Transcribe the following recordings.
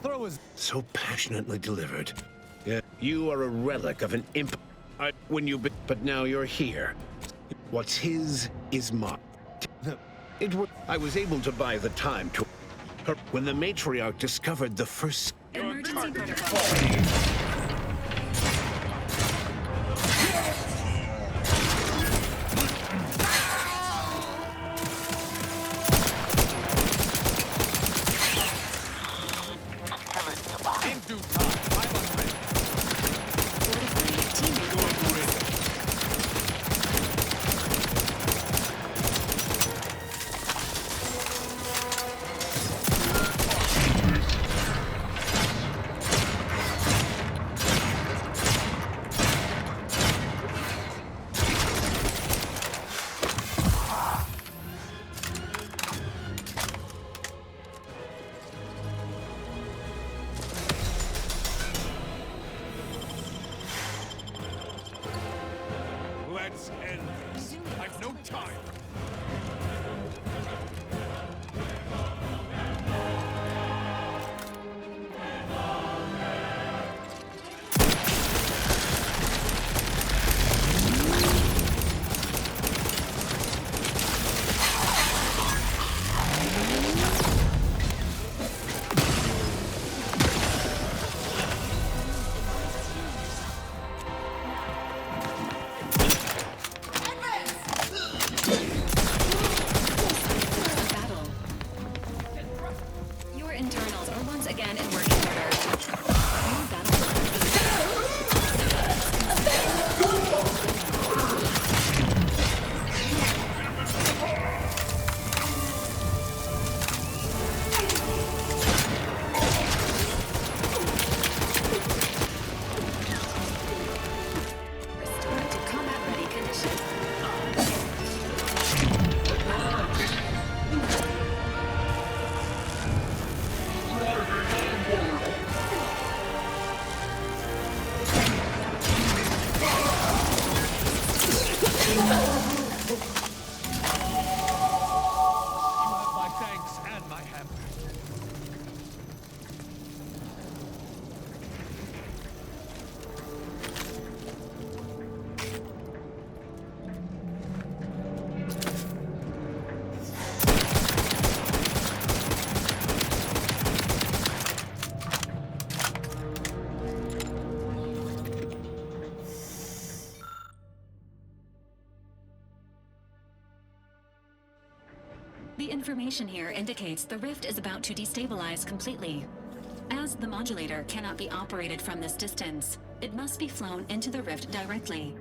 Throw his... So passionately delivered. Yeah, you are a relic of an imp. But now you're here. What's his is mine. I was able to buy the time to... When the matriarch discovered the first... Emergency protocol. Let's end this. I've no time. The information here indicates the rift is about to destabilize completely. As the modulator cannot be operated from this distance, it must be flown into the rift directly.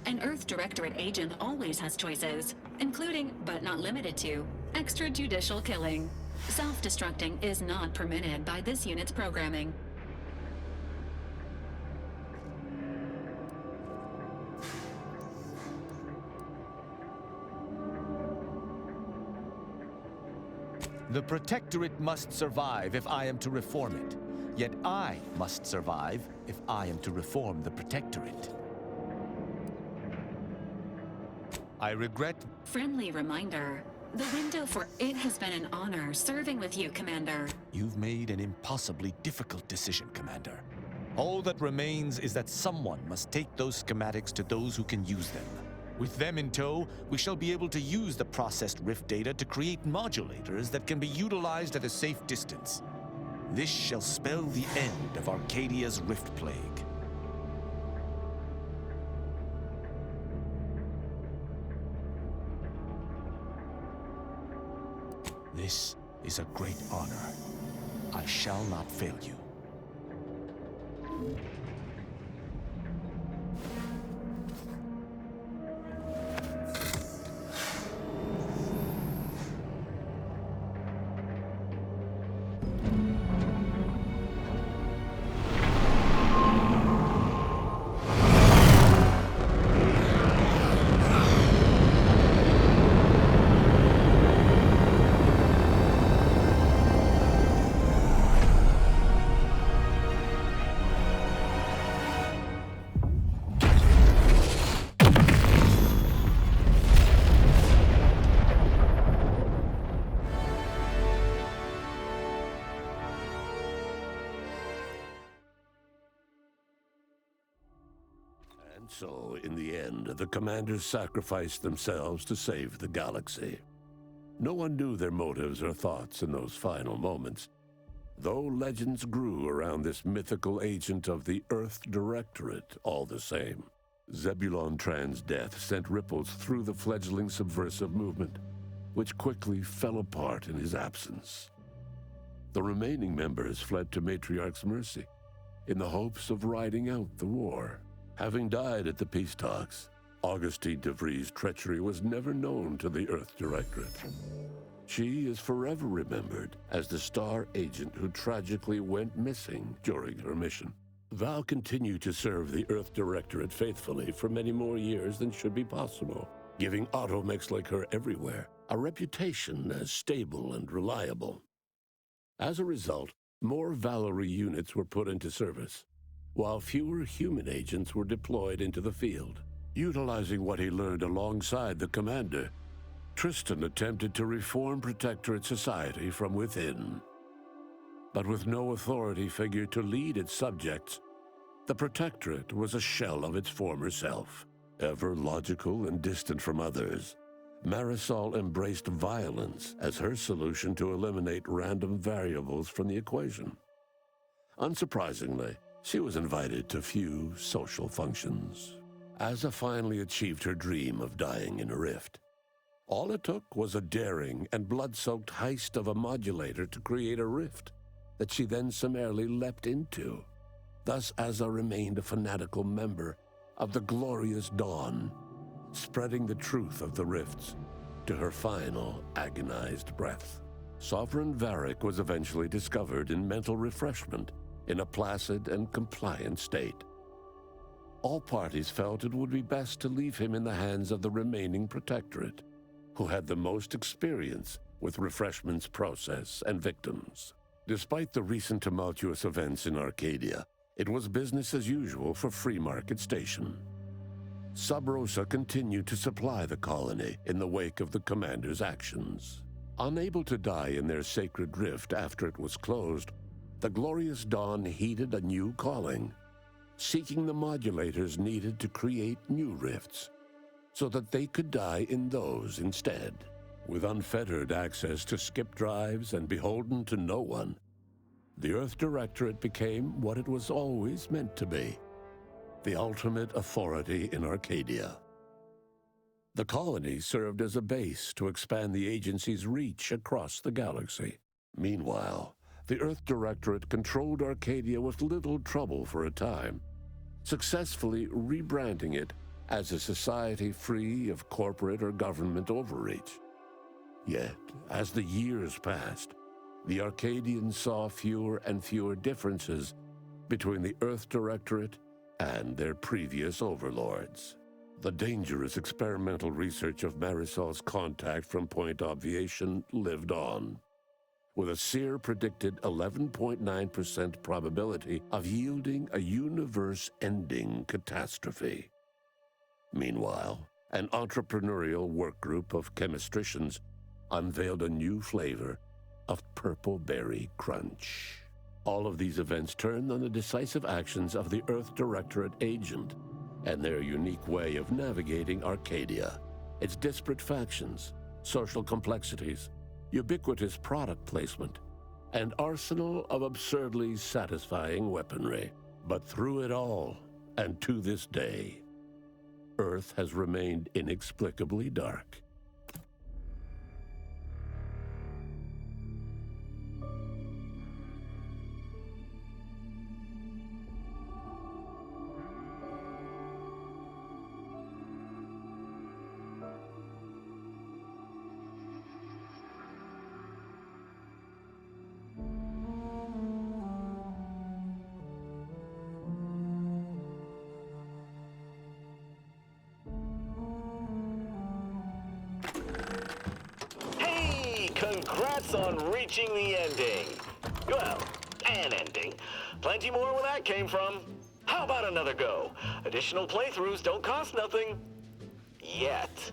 An Earth Directorate agent always has choices, including, but not limited to, extrajudicial killing. Self-destructing is not permitted by this unit's programming. The Protectorate must survive if I am to reform it. Yet I must survive if I am to reform the Protectorate. I regret... Friendly reminder. The window for it has been an honor serving with you, Commander. You've made an impossibly difficult decision, Commander. All that remains is that someone must take those schematics to those who can use them. With them in tow, we shall be able to use the processed rift data to create modulators that can be utilized at a safe distance. This shall spell the end of Arcadia's rift plague. This is a great honor. I shall not fail you. So, in the end, the commanders sacrificed themselves to save the galaxy. No one knew their motives or thoughts in those final moments, though legends grew around this mythical agent of the Earth Directorate all the same. Zebulon Tran's death sent ripples through the fledgling subversive movement, which quickly fell apart in his absence. The remaining members fled to Matriarch's mercy, in the hopes of riding out the war. Having died at the peace talks, Augustine de Vries' treachery was never known to the Earth Directorate. She is forever remembered as the star agent who tragically went missing during her mission. Val continued to serve the Earth Directorate faithfully for many more years than should be possible, giving automechs like her everywhere a reputation as stable and reliable. As a result, more Valerie units were put into service, while fewer human agents were deployed into the field. Utilizing what he learned alongside the commander, Tristan attempted to reform Protectorate society from within. But with no authority figure to lead its subjects, the Protectorate was a shell of its former self. Ever logical and distant from others, Marisol embraced violence as her solution to eliminate random variables from the equation. Unsurprisingly, she was invited to few social functions. Asa finally achieved her dream of dying in a rift. All it took was a daring and blood-soaked heist of a modulator to create a rift that she then summarily leapt into. Thus, Asa remained a fanatical member of the Glorious Dawn, spreading the truth of the rifts to her final agonized breath. Sovereign Varric was eventually discovered in mental refreshment in a placid and compliant state. All parties felt it would be best to leave him in the hands of the remaining Protectorate, who had the most experience with refreshment's process and victims. Despite the recent tumultuous events in Arcadia, it was business as usual for Free Market Station. Sub Rosa continued to supply the colony in the wake of the commander's actions. Unable to die in their sacred rift after it was closed, the Glorious Dawn heeded a new calling, seeking the modulators needed to create new rifts, so that they could die in those instead. With unfettered access to skip drives and beholden to no one, the Earth Directorate became what it was always meant to be, the ultimate authority in Arcadia. The colony served as a base to expand the agency's reach across the galaxy. Meanwhile, the Earth Directorate controlled Arcadia with little trouble for a time, successfully rebranding it as a society free of corporate or government overreach. Yet, as the years passed, the Arcadians saw fewer and fewer differences between the Earth Directorate and their previous overlords. The dangerous experimental research of Marisol's contact from Point Obviation lived on, with a Seer predicted 11.9% probability of yielding a universe-ending catastrophe. Meanwhile, an entrepreneurial work group of chemistricians unveiled a new flavor of Purple Berry Crunch. All of these events turned on the decisive actions of the Earth Directorate agent and their unique way of navigating Arcadia, its disparate factions, social complexities, ubiquitous product placement, and arsenal of absurdly satisfying weaponry. But through it all, and to this day, Earth has remained inexplicably dark. Congrats on reaching the ending. Well, an ending. Plenty more where that came from. How about another go? Additional playthroughs don't cost nothing. Yet.